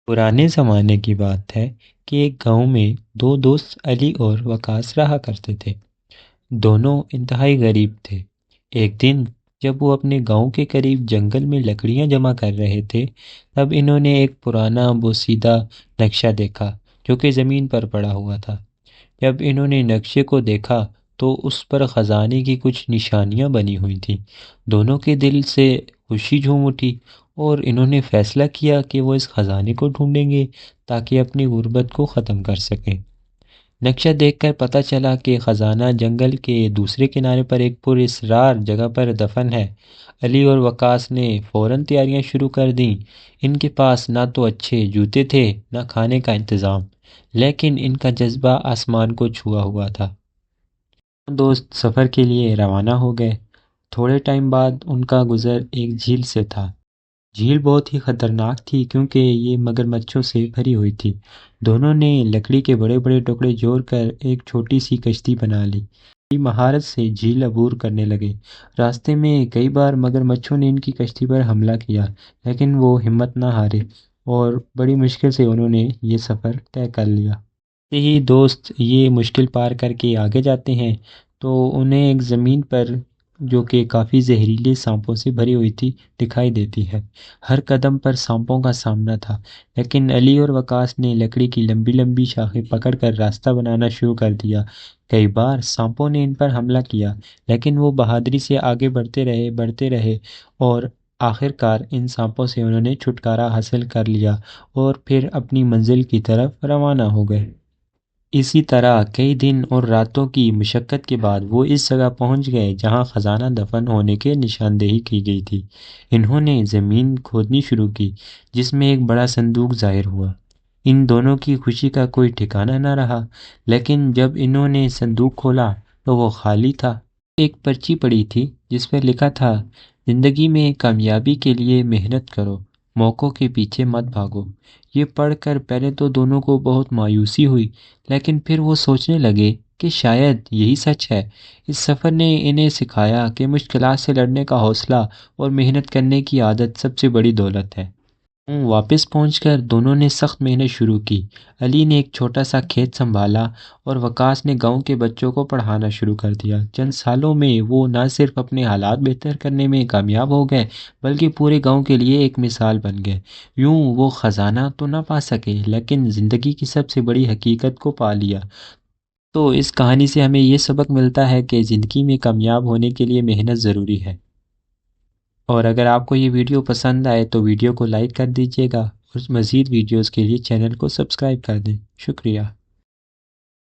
پرانے زمانے کی بات ہے کہ ایک گاؤں میں دو دوست علی اور وقاص رہا کرتے تھے۔ دونوں انتہائی غریب تھے۔ ایک دن جب وہ اپنے گاؤں کے قریب جنگل میں لکڑیاں جمع کر رہے تھے، تب انہوں نے ایک پرانا بوسیدہ نقشہ دیکھا جو کہ زمین پر پڑا ہوا تھا۔ جب انہوں نے نقشے کو دیکھا تو اس پر خزانے کی کچھ نشانیاں بنی ہوئی تھیں۔ دونوں کے دل سے خوشی جھوم اٹھی اور انہوں نے فیصلہ کیا کہ وہ اس خزانے کو ڈھونڈیں گے تاکہ اپنی غربت کو ختم کر سکیں۔ نقشہ دیکھ کر پتہ چلا کہ خزانہ جنگل کے دوسرے کنارے پر ایک پر اسرار جگہ پر دفن ہے۔ علی اور وقاص نے فوراً تیاریاں شروع کر دیں۔ ان کے پاس نہ تو اچھے جوتے تھے نہ کھانے کا انتظام، لیکن ان کا جذبہ آسمان کو چھوا ہوا تھا۔ دوست سفر کے لیے روانہ ہو گئے۔ تھوڑے ٹائم بعد ان کا گزر ایک جھیل سے تھا۔ جھیل بہت ہی خطرناک تھی کیونکہ یہ مگرمچھوں سے بھری ہوئی تھی۔ دونوں نے لکڑی کے بڑے بڑے ٹکڑے جوڑ کر ایک چھوٹی سی کشتی بنا لی۔ بڑی مہارت سے جھیل عبور کرنے لگے۔ راستے میں کئی بار مگرمچھوں نے ان کی کشتی پر حملہ کیا، لیکن وہ ہمت نہ ہارے اور بڑی مشکل سے انہوں نے یہ سفر طے کر لیا۔ جیسے ہی دوست یہ مشکل پار کر کے آگے جاتے ہیں تو انہیں ایک زمین پر جو کہ کافی زہریلے سانپوں سے بھری ہوئی تھی دکھائی دیتی ہے۔ ہر قدم پر سانپوں کا سامنا تھا، لیکن علی اور وقاص نے لکڑی کی لمبی لمبی شاخیں پکڑ کر راستہ بنانا شروع کر دیا۔ کئی بار سانپوں نے ان پر حملہ کیا، لیکن وہ بہادری سے آگے بڑھتے رہے اور آخر کار ان سانپوں سے انہوں نے چھٹکارا حاصل کر لیا اور پھر اپنی منزل کی طرف روانہ ہو گئے۔ اسی طرح کئی دن اور راتوں کی مشقت کے بعد وہ اس جگہ پہنچ گئے جہاں خزانہ دفن ہونے کے نشاندہی کی گئی تھی۔ انہوں نے زمین کھودنی شروع کی جس میں ایک بڑا صندوق ظاہر ہوا۔ ان دونوں کی خوشی کا کوئی ٹھکانہ نہ رہا، لیکن جب انہوں نے صندوق کھولا تو وہ خالی تھا۔ ایک پرچی پڑی تھی جس پر لکھا تھا، زندگی میں کامیابی کے لیے محنت کرو، موقعوں کے پیچھے مت بھاگو۔ یہ پڑھ کر پہلے تو دونوں کو بہت مایوسی ہوئی، لیکن پھر وہ سوچنے لگے کہ شاید یہی سچ ہے۔ اس سفر نے انہیں سکھایا کہ مشکلات سے لڑنے کا حوصلہ اور محنت کرنے کی عادت سب سے بڑی دولت ہے۔ واپس پہنچ کر دونوں نے سخت محنت شروع کی۔ علی نے ایک چھوٹا سا کھیت سنبھالا اور وقاص نے گاؤں کے بچوں کو پڑھانا شروع کر دیا۔ چند سالوں میں وہ نہ صرف اپنے حالات بہتر کرنے میں کامیاب ہو گئے بلکہ پورے گاؤں کے لیے ایک مثال بن گئے۔ یوں وہ خزانہ تو نہ پا سکے لیکن زندگی کی سب سے بڑی حقیقت کو پا لیا۔ تو اس کہانی سے ہمیں یہ سبق ملتا ہے کہ زندگی میں کامیاب ہونے کے لیے محنت ضروری ہے۔ اور اگر آپ کو یہ ویڈیو پسند آئے تو ویڈیو کو لائک کر دیجیے گا اور مزید ویڈیوز کے لیے چینل کو سبسکرائب کر دیں۔ شکریہ۔